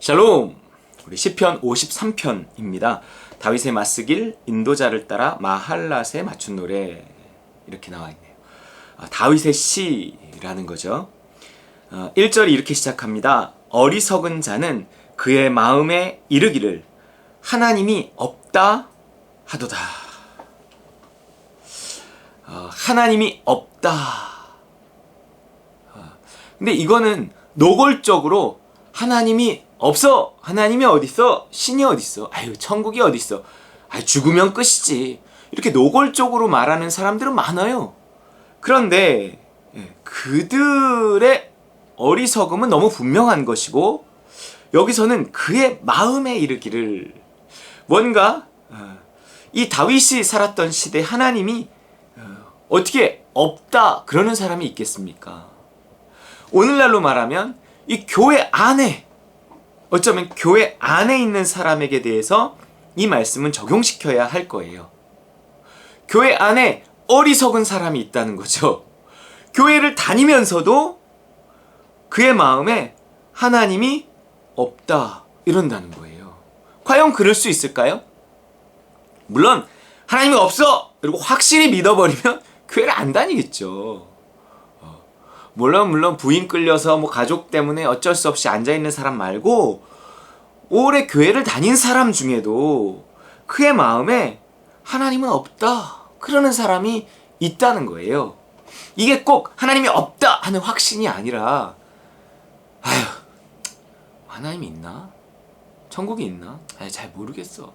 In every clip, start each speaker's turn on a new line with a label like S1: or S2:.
S1: 샬롬! 우리 시편 53편입니다. 다윗의 맞쓰길 인도자를 따라 마할랏에 맞춘 노래 이렇게 나와 있네요. 다윗의 시라는 거죠. 1절이 이렇게 시작합니다. 어리석은 자는 그의 마음에 이르기를 하나님이 없다 하도다. 하나님이 없다. 근데 이거는 노골적으로 하나님이 없어. 하나님이 어딨어? 신이 어딨어? 아유, 천국이 어딨어? 아유, 죽으면 끝이지. 이렇게 노골적으로 말하는 사람들은 많아요. 그런데 그들의 어리석음은 너무 분명한 것이고, 여기서는 그의 마음에 이르기를, 뭔가 이 다윗이 살았던 시대 하나님이 어떻게 없다 그러는 사람이 있겠습니까? 오늘날로 말하면 이 교회 안에, 어쩌면 교회 안에 있는 사람에게 대해서 이 말씀은 적용시켜야 할 거예요. 교회 안에 어리석은 사람이 있다는 거죠. 교회를 다니면서도 그의 마음에 하나님이 없다 이런다는 거예요. 과연 그럴 수 있을까요? 물론 하나님이 없어! 그리고 확실히 믿어버리면 교회를 안 다니겠죠. 물론 부인 끌려서 가족 때문에 어쩔 수 없이 앉아있는 사람 말고 오래 교회를 다닌 사람 중에도 그의 마음에 하나님은 없다 그러는 사람이 있다는 거예요. 이게 꼭 하나님이 없다 하는 확신이 아니라 아휴, 하나님이 있나? 천국이 있나? 잘 모르겠어.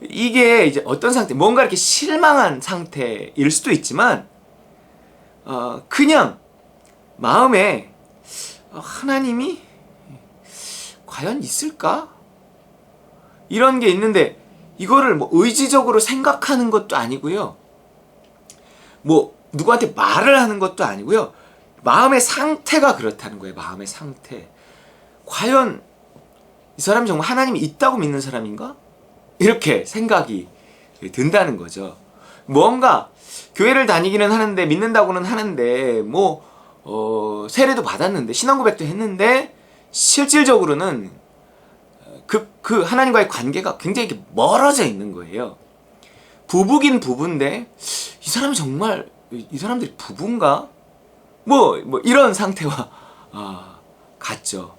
S1: 이게 이제 어떤 상태, 뭔가 이렇게 실망한 상태일 수도 있지만 그냥 마음에 하나님이 과연 있을까? 이런 게 있는데 이거를 의지적으로 생각하는 것도 아니고요. 누구한테 말을 하는 것도 아니고요. 마음의 상태가 그렇다는 거예요. 마음의 상태. 과연 이 사람이 정말 하나님이 있다고 믿는 사람인가? 이렇게 생각이 든다는 거죠. 뭔가 교회를 다니기는 하는데, 믿는다고는 하는데, 세례도 받았는데, 신앙고백도 했는데, 실질적으로는 그 하나님과의 관계가 굉장히 이렇게 멀어져 있는 거예요. 부부긴 부부인데, 이 사람이 정말, 이 사람들이 부부인가? 이런 상태와, 같죠.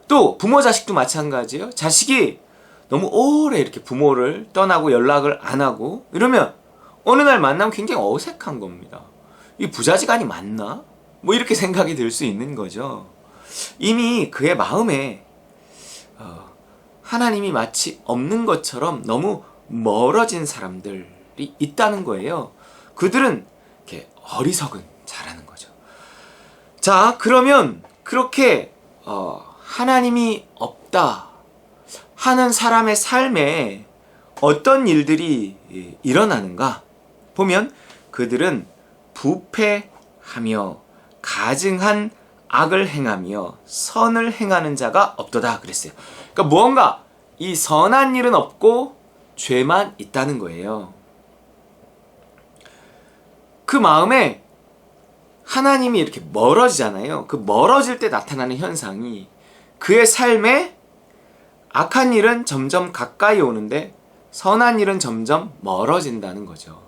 S1: 또, 부모 자식도 마찬가지예요. 자식이 너무 오래 이렇게 부모를 떠나고 연락을 안 하고, 이러면, 어느 날 만나면 굉장히 어색한 겁니다. 이 부자지간이 맞나? 이렇게 생각이 들 수 있는 거죠. 이미 그의 마음에 하나님이 마치 없는 것처럼 너무 멀어진 사람들이 있다는 거예요. 그들은 이렇게 어리석은 자라는 거죠. 자, 그러면 그렇게 하나님이 없다 하는 사람의 삶에 어떤 일들이 일어나는가? 보면 그들은 부패하며 가증한 악을 행하며 선을 행하는 자가 없도다 그랬어요. 그러니까 무언가 이 선한 일은 없고 죄만 있다는 거예요. 그 마음에 하나님이 이렇게 멀어지잖아요. 그 멀어질 때 나타나는 현상이 그의 삶에 악한 일은 점점 가까이 오는데 선한 일은 점점 멀어진다는 거죠.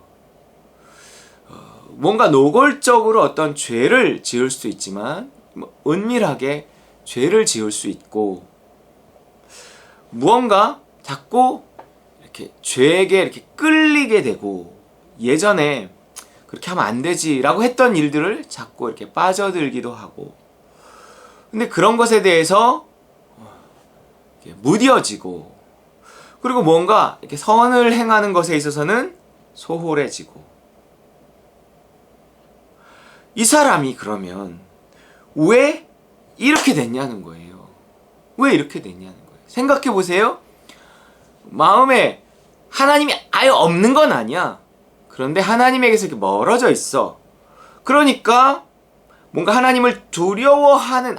S1: 뭔가 노골적으로 어떤 죄를 지을 수 있지만 은밀하게 죄를 지을 수 있고, 무언가 자꾸 이렇게 죄에게 이렇게 끌리게 되고, 예전에 그렇게 하면 안 되지라고 했던 일들을 자꾸 이렇게 빠져들기도 하고, 근데 그런 것에 대해서 무뎌지고, 그리고 뭔가 이렇게 선을 행하는 것에 있어서는 소홀해지고, 이 사람이 그러면 왜 이렇게 됐냐는 거예요. 왜 이렇게 됐냐는 거예요. 생각해 보세요. 마음에 하나님이 아예 없는 건 아니야. 그런데 하나님에게서 이렇게 멀어져 있어. 그러니까 뭔가 하나님을 두려워하는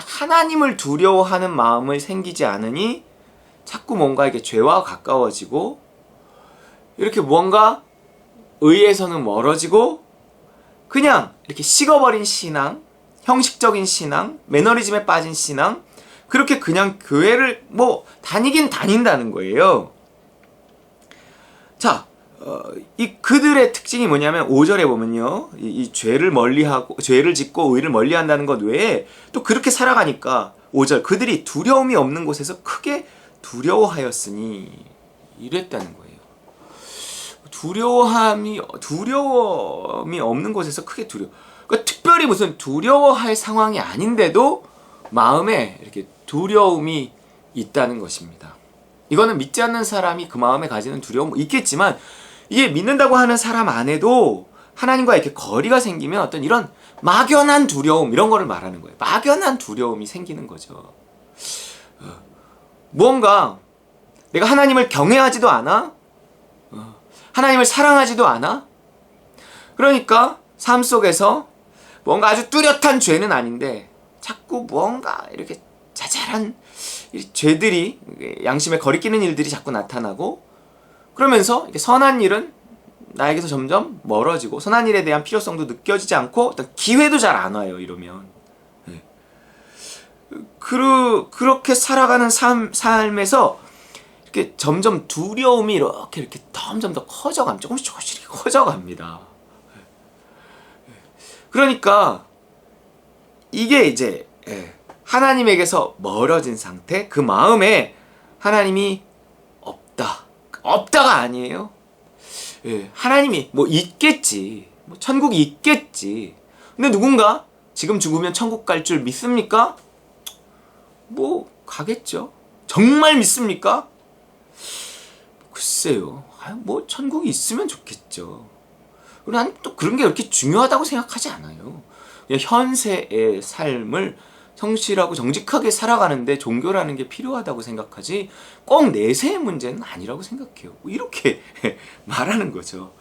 S1: 마음을 생기지 않으니 자꾸 뭔가 이렇게 죄와 가까워지고, 이렇게 뭔가 의에서는 멀어지고, 그냥 이렇게 식어버린 신앙, 형식적인 신앙, 매너리즘에 빠진 신앙, 그렇게 그냥 교회를 뭐 다니긴 다닌다는 거예요. 자, 이 그들의 특징이 뭐냐면 5절에 보면요, 이 죄를 멀리하고 죄를 짓고 의를 멀리한다는 것 외에 또 그렇게 살아가니까 5절 그들이 두려움이 없는 곳에서 크게 두려워하였으니 이랬다는 거예요. 두려움이 없는 곳에서 크게 그러니까 특별히 무슨 두려워할 상황이 아닌데도 마음에 이렇게 두려움이 있다는 것입니다. 이거는 믿지 않는 사람이 그 마음에 가지는 두려움 있겠지만, 이게 믿는다고 하는 사람 안에도 하나님과 이렇게 거리가 생기면 어떤 이런 막연한 두려움, 이런 거를 말하는 거예요. 막연한 두려움이 생기는 거죠. 무언가 내가 하나님을 경외하지도 않아? 하나님을 사랑하지도 않아? 그러니까 삶 속에서 뭔가 아주 뚜렷한 죄는 아닌데 자꾸 무언가 이렇게 자잘한 죄들이, 양심에 거리끼는 일들이 자꾸 나타나고, 그러면서 선한 일은 나에게서 점점 멀어지고 선한 일에 대한 필요성도 느껴지지 않고 어떤 기회도 잘 안 와요. 이러면 그렇게 살아가는 삶에서 이렇게 점점 두려움이 이렇게 점점 더 커져갑니다. 조금씩 커져갑니다. 그러니까 이게 이제 하나님에게서 멀어진 상태, 그 마음에 하나님이 없다가 아니에요. 하나님이 뭐 있겠지, 뭐 천국이 있겠지. 근데 누군가 지금 죽으면 천국 갈 줄 믿습니까? 뭐 가겠죠. 정말 믿습니까? 글쎄요. 뭐 천국이 있으면 좋겠죠. 그리고 나는 또 그런 게 그렇게 중요하다고 생각하지 않아요. 그냥 현세의 삶을 성실하고 정직하게 살아가는데 종교라는 게 필요하다고 생각하지 꼭 내세의 문제는 아니라고 생각해요. 이렇게 말하는 거죠.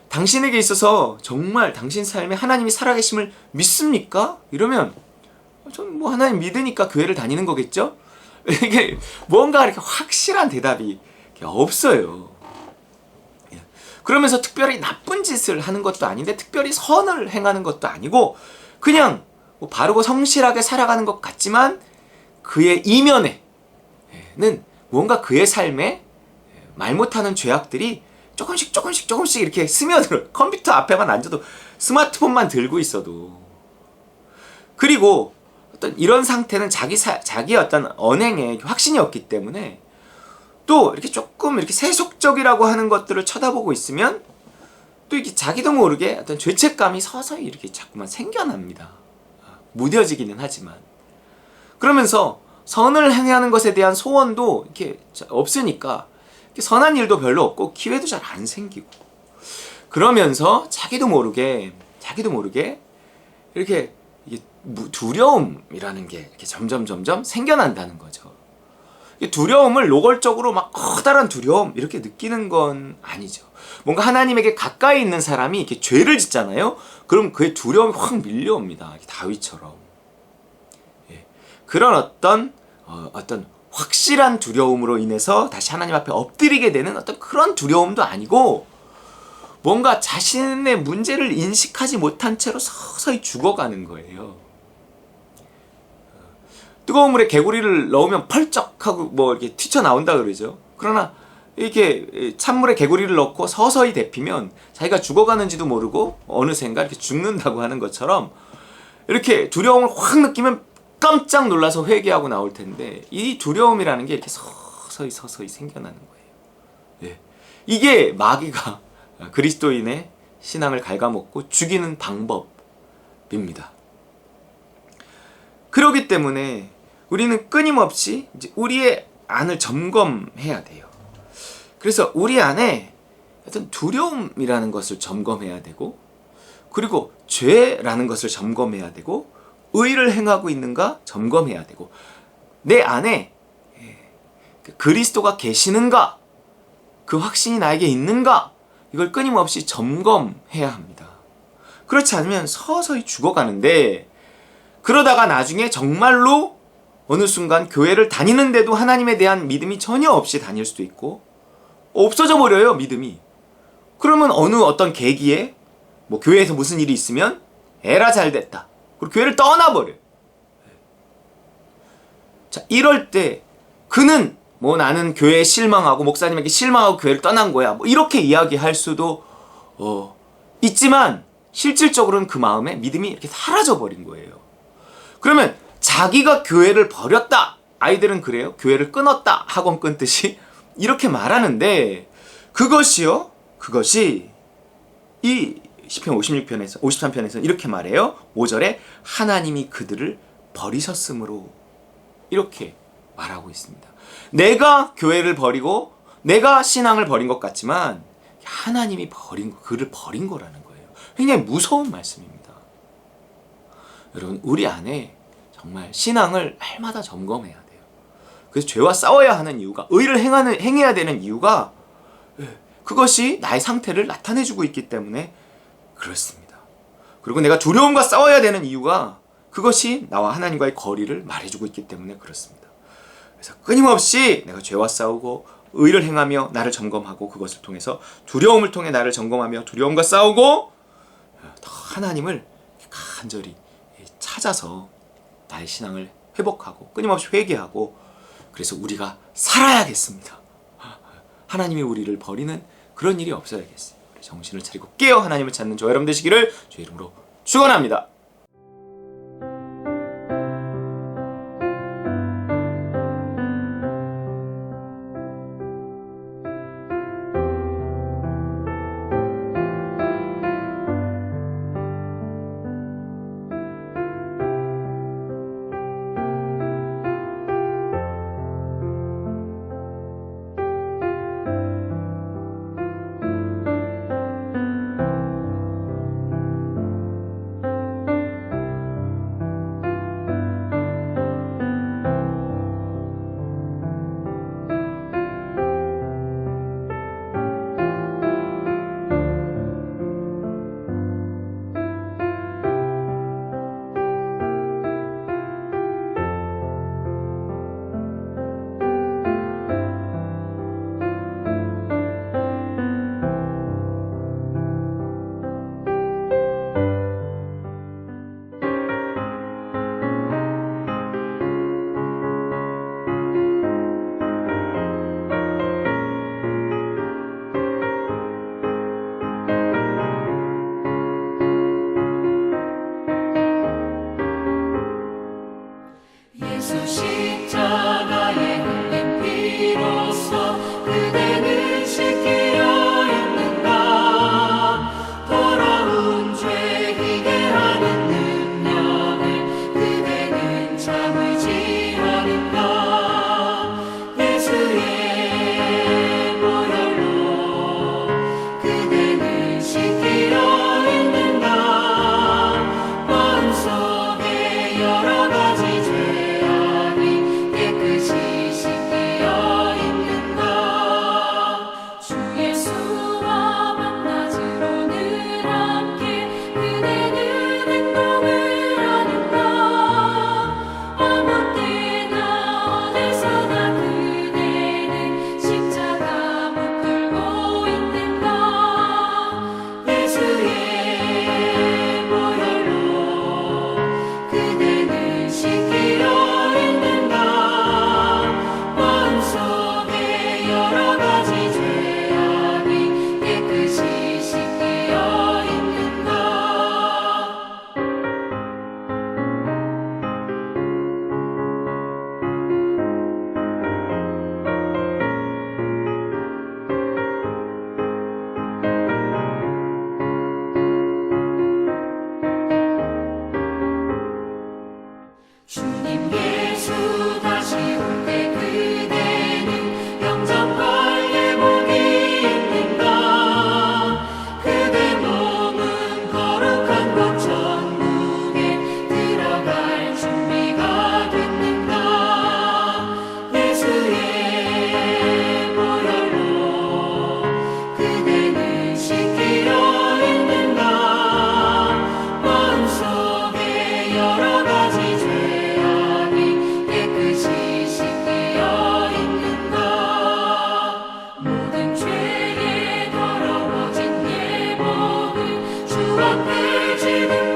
S1: 당신에게 있어서 정말 당신 삶에 하나님이 살아계심을 믿습니까? 이러면 전 뭐 하나님 믿으니까 교회를 다니는 거겠죠? 이게 뭔가 이렇게 확실한 대답이 없어요. 그러면서 특별히 나쁜 짓을 하는 것도 아닌데 특별히 선을 행하는 것도 아니고 그냥 뭐 바르고 성실하게 살아가는 것 같지만 그의 이면에는 뭔가 그의 삶에 말 못하는 죄악들이 조금씩 이렇게 스며들어요. 컴퓨터 앞에만 앉아도, 스마트폰만 들고 있어도. 그리고 어떤 이런 상태는 자기 어떤 언행에 확신이 없기 때문에 또 이렇게 조금 이렇게 세속적이라고 하는 것들을 쳐다보고 있으면 또 이렇게 자기도 모르게 어떤 죄책감이 서서히 이렇게 자꾸만 생겨납니다. 무뎌지기는 하지만. 그러면서 선을 행하는 것에 대한 소원도 이렇게 없으니까 선한 일도 별로 없고 기회도 잘 안 생기고, 그러면서 자기도 모르게 이렇게 두려움이라는 게 이렇게 점점 생겨난다는 거죠. 두려움을 노골적으로 막 커다란 두려움 이렇게 느끼는 건 아니죠. 뭔가 하나님에게 가까이 있는 사람이 이렇게 죄를 짓잖아요. 그럼 그의 두려움이 확 밀려옵니다. 다윗처럼. 그런 어떤 확실한 두려움으로 인해서 다시 하나님 앞에 엎드리게 되는 어떤 그런 두려움도 아니고, 뭔가 자신의 문제를 인식하지 못한 채로 서서히 죽어가는 거예요. 뜨거운 물에 개구리를 넣으면 펄쩍하고 뭐 이렇게 튀쳐나온다 그러죠. 그러나 이렇게 찬물에 개구리를 넣고 서서히 데피면 자기가 죽어가는지도 모르고 어느샌가 이렇게 죽는다고 하는 것처럼, 이렇게 두려움을 확 느끼면 깜짝 놀라서 회개하고 나올 텐데, 이 두려움이라는 게 이렇게 서서히 생겨나는 거예요. 이게 마귀가 그리스도인의 신앙을 갉아먹고 죽이는 방법입니다. 그렇기 때문에 우리는 끊임없이 이제 우리의 안을 점검해야 돼요. 그래서 우리 안에 어떤 두려움이라는 것을 점검해야 되고, 그리고 죄라는 것을 점검해야 되고, 의를 행하고 있는가 점검해야 되고, 내 안에 그리스도가 계시는가, 그 확신이 나에게 있는가, 이걸 끊임없이 점검해야 합니다. 그렇지 않으면 서서히 죽어가는데, 그러다가 나중에 정말로 어느 순간 교회를 다니는데도 하나님에 대한 믿음이 전혀 없이 다닐 수도 있고, 없어져 버려요, 믿음이. 그러면 어떤 계기에 뭐 교회에서 무슨 일이 있으면 에라 잘 됐다, 그리고 교회를 떠나버려요. 자, 이럴 때 그는 뭐 나는 교회에 실망하고 목사님에게 실망하고 교회를 떠난 거야, 뭐 이렇게 이야기할 수도 있지만 실질적으로는 그 마음에 믿음이 이렇게 사라져 버린 거예요. 그러면 자기가 교회를 버렸다, 아이들은 그래요, 교회를 끊었다, 학원 끊듯이 이렇게 말하는데, 그것이 이 시편 53편에서 이렇게 말해요. 5절에 하나님이 그들을 버리셨으므로, 이렇게 말하고 있습니다. 내가 교회를 버리고 내가 신앙을 버린 것 같지만 하나님이 그를 버린 거라는 거예요. 굉장히 무서운 말씀입니다. 여러분, 우리 안에 정말 신앙을 날마다 점검해야 돼요. 그래서 죄와 싸워야 하는 이유가, 의를 행해야 되는 이유가 그것이 나의 상태를 나타내주고 있기 때문에 그렇습니다. 그리고 내가 두려움과 싸워야 되는 이유가 그것이 나와 하나님과의 거리를 말해주고 있기 때문에 그렇습니다. 그래서 끊임없이 내가 죄와 싸우고 의를 행하며 나를 점검하고, 그것을 통해서 두려움을 통해 나를 점검하며 두려움과 싸우고 더 하나님을 간절히 찾아서 나의 신앙을 회복하고 끊임없이 회개하고, 그래서 우리가 살아야겠습니다. 하나님이 우리를 버리는 그런 일이 없어야겠어요. 우리 정신을 차리고 깨어 하나님을 찾는 저 여러분 되시기를 주의 이름으로 축원합니다.
S2: 앞에 지는